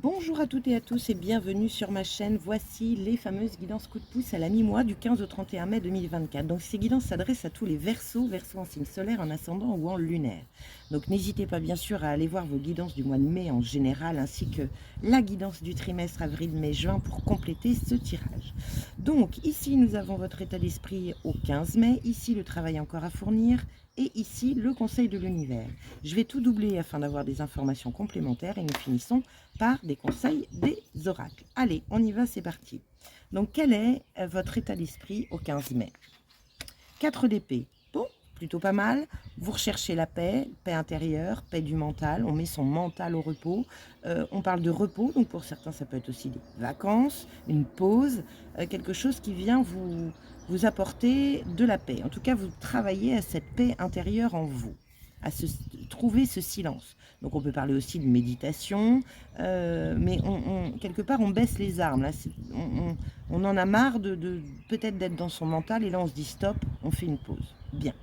Bonjour à toutes et à tous et bienvenue sur ma chaîne. Voici les fameuses guidances coup de pouce à la mi-mois du 15 au 31 mai 2024. Donc ces guidances s'adressent à tous les Verseaux en signe solaire, en ascendant ou en lunaire. Donc n'hésitez pas bien sûr à aller voir vos guidances du mois de mai en général, ainsi que la guidance du trimestre avril, mai, juin pour compléter ce tirage. Donc ici nous avons votre état d'esprit au 15 mai, ici le travail encore à fournir, et ici le conseil de l'univers. Je vais tout doubler afin d'avoir des informations complémentaires et nous finissons par des conseils des oracles. Allez, on y va, c'est parti. Donc quel est votre état d'esprit au 15 mai? 4 d'épée. Bon, plutôt pas mal. Vous recherchez la paix, paix intérieure, paix du mental. On met son mental au repos. On parle de repos, donc pour certains, ça peut être aussi des vacances, une pause, quelque chose qui vient vous apporter de la paix. En tout cas, vous travaillez à cette paix intérieure en vous, à trouver ce silence. Donc on peut parler aussi de méditation, mais quelque part on baisse les armes. Là, on en a marre de peut-être d'être dans son mental, et là on se dit stop, on fait une pause. Bien.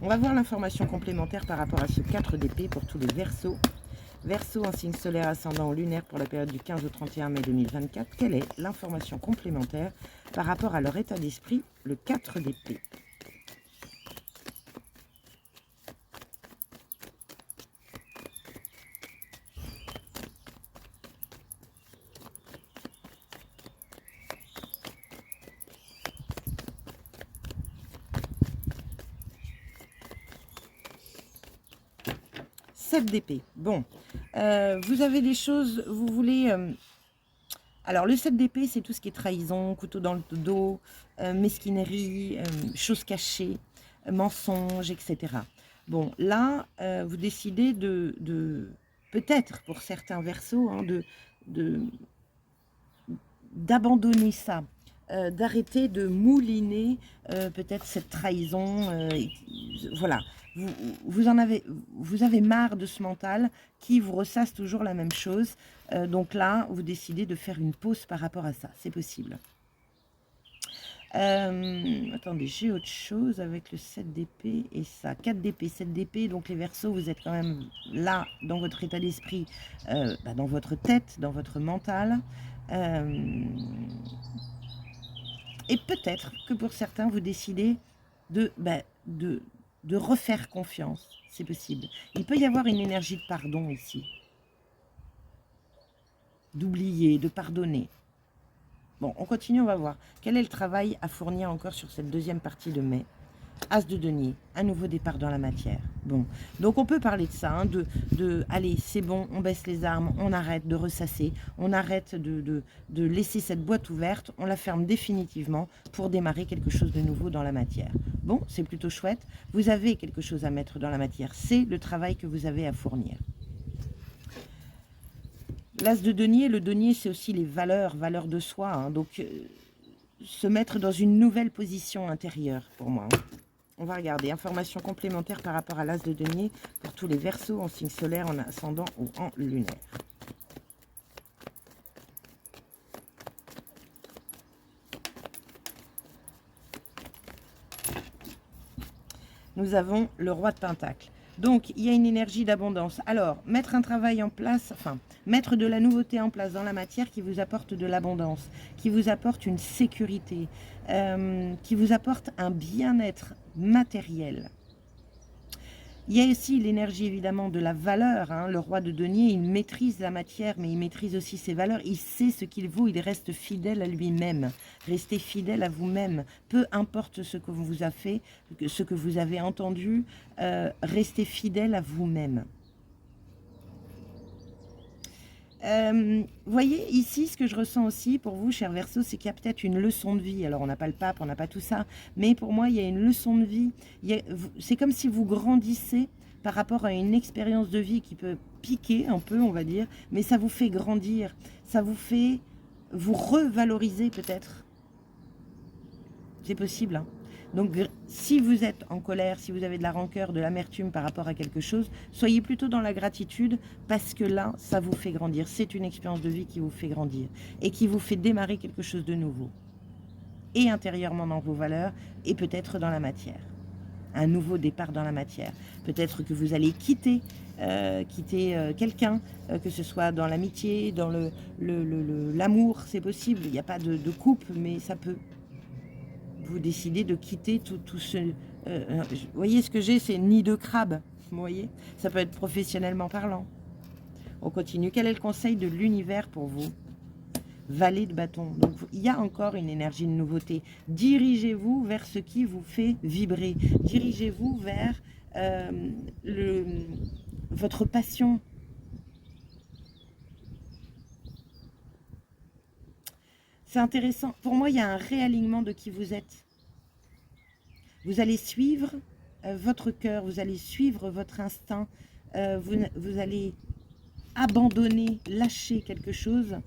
On va voir l'information complémentaire par rapport à ce 4 d'épée pour tous les Verseaux. Verseau en signe solaire, ascendant lunaire pour la période du 15 au 31 mai 2024. Quelle est l'information complémentaire par rapport à leur état d'esprit, le 4 d'épée? D'épée. Bon, vous avez des choses, vous voulez... alors, le 7 d'épée, c'est tout ce qui est trahison, couteau dans le dos, mesquinerie, choses cachées, mensonges, etc. Bon, là, vous décidez de peut-être, pour certains Verseaux, hein, d'abandonner ça, d'arrêter de mouliner peut-être cette trahison. Voilà, vous, vous avez marre de ce mental qui vous ressasse toujours la même chose. Donc là, vous décidez de faire une pause par rapport à ça. C'est possible. Attendez, j'ai autre chose avec le 7 d'épée et ça. 4 d'épée, 7 d'épée. Donc les Verseaux, vous êtes quand même là dans votre état d'esprit, dans votre tête, dans votre mental. Et peut-être que pour certains, vous décidez de, de refaire confiance. C'est possible. Il peut y avoir une énergie de pardon ici. D'oublier, de pardonner. Bon, on continue, on va voir. Quel est le travail à fournir encore sur cette deuxième partie de mai? As de denier, un nouveau départ dans la matière. Bon, donc on peut parler de ça, hein, allez, c'est bon, on baisse les armes, on arrête de ressasser, on arrête de laisser cette boîte ouverte, on la ferme définitivement pour démarrer quelque chose de nouveau dans la matière. Bon, c'est plutôt chouette, vous avez quelque chose à mettre dans la matière, c'est le travail que vous avez à fournir. L'as de denier, le denier, c'est aussi les valeurs de soi, hein, donc se mettre dans une nouvelle position intérieure pour moi. Hein. On va regarder, informations complémentaires par rapport à l'as de denier pour tous les Verseaux en signe solaire, en ascendant ou en lunaire. Nous avons le roi de Pentacle. Donc, il y a une énergie d'abondance. Alors, mettre un travail en place, enfin, mettre de la nouveauté en place dans la matière qui vous apporte de l'abondance, qui vous apporte une sécurité, qui vous apporte un bien-être matériel. Il y a aussi l'énergie évidemment de la valeur. Hein. Le roi de denier, il maîtrise la matière, mais il maîtrise aussi ses valeurs. Il sait ce qu'il vaut, il reste fidèle à lui-même. Restez fidèle à vous-même. Peu importe ce que vous a fait, ce que vous avez entendu, restez fidèle à vous-même. Voyez, ici, ce que je ressens aussi pour vous, cher Verseau, c'est qu'il y a peut-être une leçon de vie. Alors, on n'a pas le pape, on n'a pas tout ça, mais pour moi, il y a une leçon de vie. C'est comme si vous grandissez par rapport à une expérience de vie qui peut piquer un peu, on va dire, mais ça vous fait grandir, ça vous fait vous revaloriser peut-être. C'est possible, hein. Donc, si vous êtes en colère, si vous avez de la rancœur, de l'amertume par rapport à quelque chose, soyez plutôt dans la gratitude parce que là, ça vous fait grandir. C'est une expérience de vie qui vous fait grandir et qui vous fait démarrer quelque chose de nouveau. Et intérieurement dans vos valeurs et peut-être dans la matière. un nouveau départ dans la matière. Peut-être que vous allez quitter quelqu'un, que ce soit dans l'amitié, dans l'amour, c'est possible. Il n'y a pas de couple, mais ça peut. Vous décidez de quitter tout ce... vous voyez ce que j'ai, c'est nid de crabe. Vous voyez, ça peut être professionnellement parlant. On continue. Quel est le conseil de l'univers pour vous? Valet de bâton. Donc, il y a encore une énergie de nouveauté. Dirigez-vous vers ce qui vous fait vibrer. Dirigez-vous vers votre passion. C'est intéressant. Pour moi, il y a un réalignement de qui vous êtes. Vous allez suivre votre cœur, vous allez suivre votre instinct, vous allez abandonner, lâcher quelque chose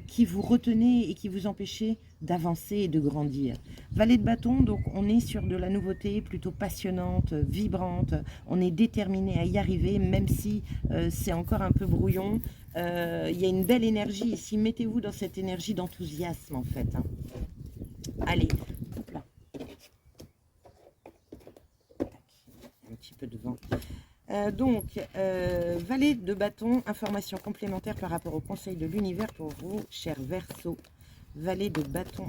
qui vous retenait et qui vous empêchait d'avancer et de grandir. Valet de bâton, donc on est sur de la nouveauté plutôt passionnante, vibrante, on est déterminé à y arriver, même si c'est encore un peu brouillon. Il y a une belle énergie ici, mettez-vous dans cette énergie d'enthousiasme en fait. Hein. Allez, hop là. Un petit peu de vent. Valet de bâton, information complémentaire par rapport au conseil de l'univers pour vous, cher Verseau. Valet de bâton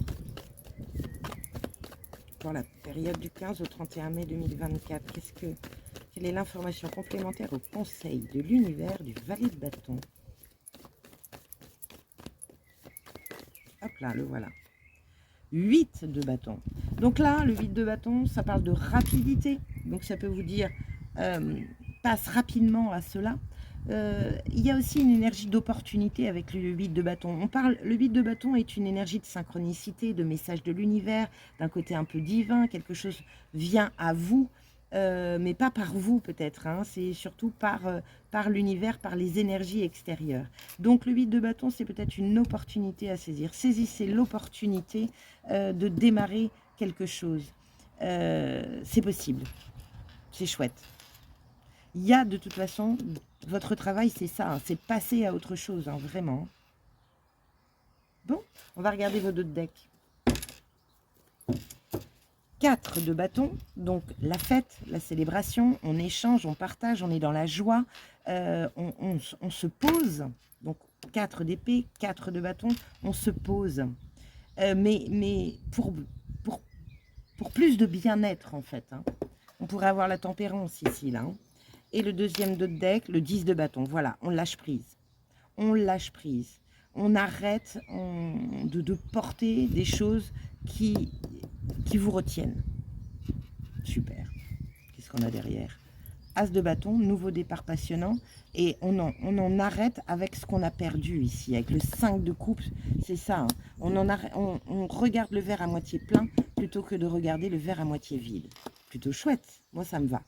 pour la période du 15 au 31 mai 2024. Quelle est l'information complémentaire au conseil de l'univers du Valet de bâton? Hop là, le voilà. 8 de bâton. Donc là, le 8 de bâton, ça parle de rapidité. Donc ça peut vous dire... passe rapidement à cela. Il y a aussi une énergie d'opportunité avec le 8 de bâton. Le 8 de bâton est une énergie de synchronicité, de message de l'univers, d'un côté un peu divin, quelque chose vient à vous, mais pas par vous peut-être, hein, c'est surtout par l'univers, par les énergies extérieures. Donc le 8 de bâton, c'est peut-être une opportunité à saisir. Saisissez l'opportunité de démarrer quelque chose. C'est possible, c'est chouette. Il y a de toute façon, votre travail c'est ça, hein, c'est passer à autre chose, hein, vraiment. Bon, on va regarder vos deux decks. 4 de bâton, donc la fête, la célébration, on échange, on partage, on est dans la joie, on se pose, donc 4 d'épée, 4 de bâton, on se pose. Mais pour plus de bien-être en fait. Hein. On pourrait avoir la tempérance ici, là. Hein. Et le deuxième de deck, le 10 de bâton. Voilà, on lâche prise. On lâche prise. On arrête de porter des choses qui vous retiennent. Super. Qu'est-ce qu'on a derrière? As de bâton, nouveau départ passionnant. Et on en arrête avec ce qu'on a perdu ici. Avec le 5 de coupe, c'est ça. Hein. On regarde le verre à moitié plein plutôt que de regarder le verre à moitié vide. Plutôt chouette. Moi, ça me va.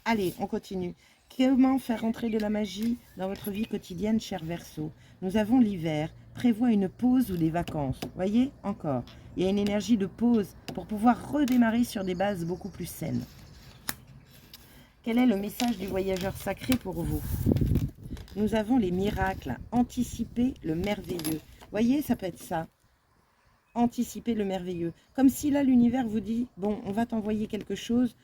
Allez, on continue. Comment faire entrer de la magie dans votre vie quotidienne, cher Verseau? Nous avons l'hiver. Prévoit une pause ou des vacances. Voyez, encore. Il y a une énergie de pause pour pouvoir redémarrer sur des bases beaucoup plus saines. Quel est le message du voyageur sacré pour vous? Nous avons les miracles. Anticiper le merveilleux. Voyez, ça peut être ça. Anticiper le merveilleux. Comme si là, l'univers vous dit, bon, on va t'envoyer quelque chose,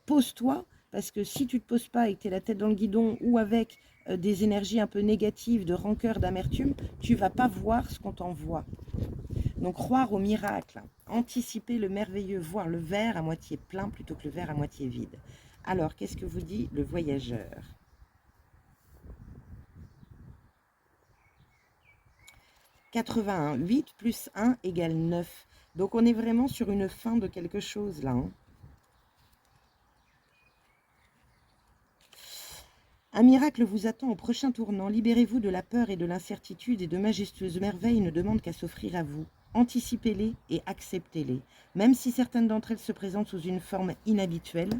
pose-toi. Parce que si tu ne te poses pas et que tu es la tête dans le guidon ou avec des énergies un peu négatives, de rancœur, d'amertume, tu ne vas pas voir ce qu'on t'envoie. Donc, croire au miracle, anticiper le merveilleux, voir le verre à moitié plein plutôt que le verre à moitié vide. Alors, qu'est-ce que vous dit le voyageur? « 81, 8 plus 1 égale 9. » Donc, on est vraiment sur une fin de quelque chose, là. Hein. Un miracle vous attend au prochain tournant. Libérez-vous de la peur et de l'incertitude et de majestueuses merveilles ne demandent qu'à s'offrir à vous. Anticipez-les et acceptez-les. Même si certaines d'entre elles se présentent sous une forme inhabituelle,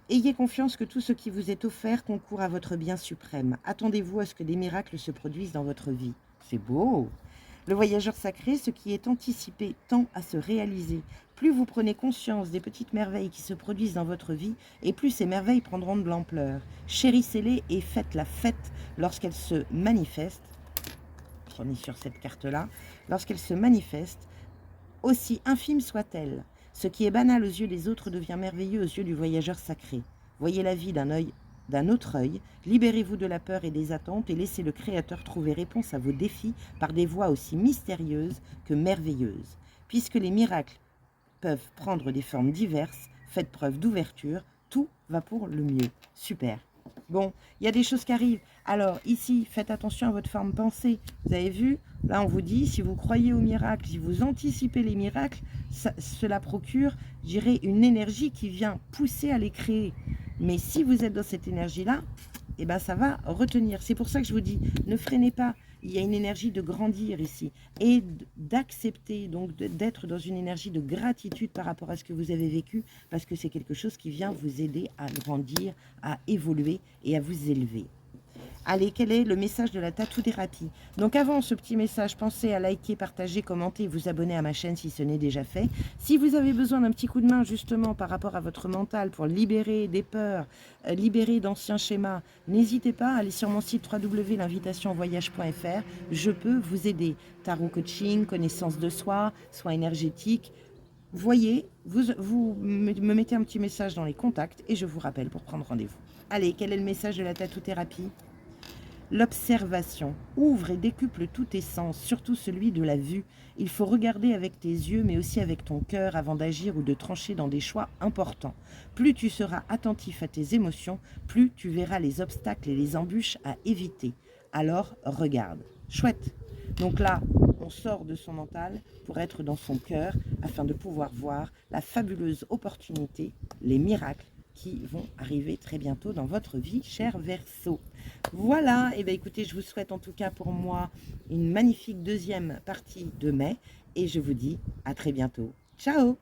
ayez confiance que tout ce qui vous est offert concourt à votre bien suprême. Attendez-vous à ce que des miracles se produisent dans votre vie. C'est beau! Le voyageur sacré, ce qui est anticipé, tend à se réaliser. Plus vous prenez conscience des petites merveilles qui se produisent dans votre vie, et plus ces merveilles prendront de l'ampleur. Chérissez-les et faites la fête lorsqu'elles se manifestent. On est sur cette carte-là. Lorsqu'elles se manifestent, aussi infimes soient-elles. Ce qui est banal aux yeux des autres devient merveilleux aux yeux du voyageur sacré. Voyez la vie d'un autre œil, libérez-vous de la peur et des attentes et laissez le Créateur trouver réponse à vos défis par des voies aussi mystérieuses que merveilleuses. Puisque les miracles peuvent prendre des formes diverses, faites preuve d'ouverture, tout va pour le mieux. Super. Bon, il y a des choses qui arrivent. Alors ici, faites attention à votre forme pensée. Vous avez vu, là on vous dit, si vous croyez aux miracles, si vous anticipez les miracles, cela procure, je dirais, une énergie qui vient pousser à les créer. Mais si vous êtes dans cette énergie-là, eh ben ça va retenir. C'est pour ça que je vous dis, ne freinez pas. Il y a une énergie de grandir ici et d'accepter, donc d'être dans une énergie de gratitude par rapport à ce que vous avez vécu, parce que c'est quelque chose qui vient vous aider à grandir, à évoluer et à vous élever. Allez, quel est le message de la tatou-thérapie? Donc avant ce petit message, pensez à liker, partager, commenter et vous abonner à ma chaîne si ce n'est déjà fait. Si vous avez besoin d'un petit coup de main justement par rapport à votre mental pour libérer des peurs, libérer d'anciens schémas, n'hésitez pas à aller sur mon site www.l'invitationvoyage.fr. Je peux vous aider. Tarot coaching, connaissance de soi, soins énergétiques. Voyez, vous me mettez un petit message dans les contacts et je vous rappelle pour prendre rendez-vous. Allez, quel est le message de la tatou-thérapie? L'observation ouvre et décuple tous tes sens, surtout celui de la vue. Il faut regarder avec tes yeux, mais aussi avec ton cœur avant d'agir ou de trancher dans des choix importants. Plus tu seras attentif à tes émotions, plus tu verras les obstacles et les embûches à éviter. Alors, regarde. Chouette. Donc là, on sort de son mental pour être dans son cœur afin de pouvoir voir la fabuleuse opportunité, les miracles qui vont arriver très bientôt dans votre vie, cher Verseau. Voilà, et bien écoutez, je vous souhaite en tout cas pour moi une magnifique deuxième partie de mai et je vous dis à très bientôt. Ciao!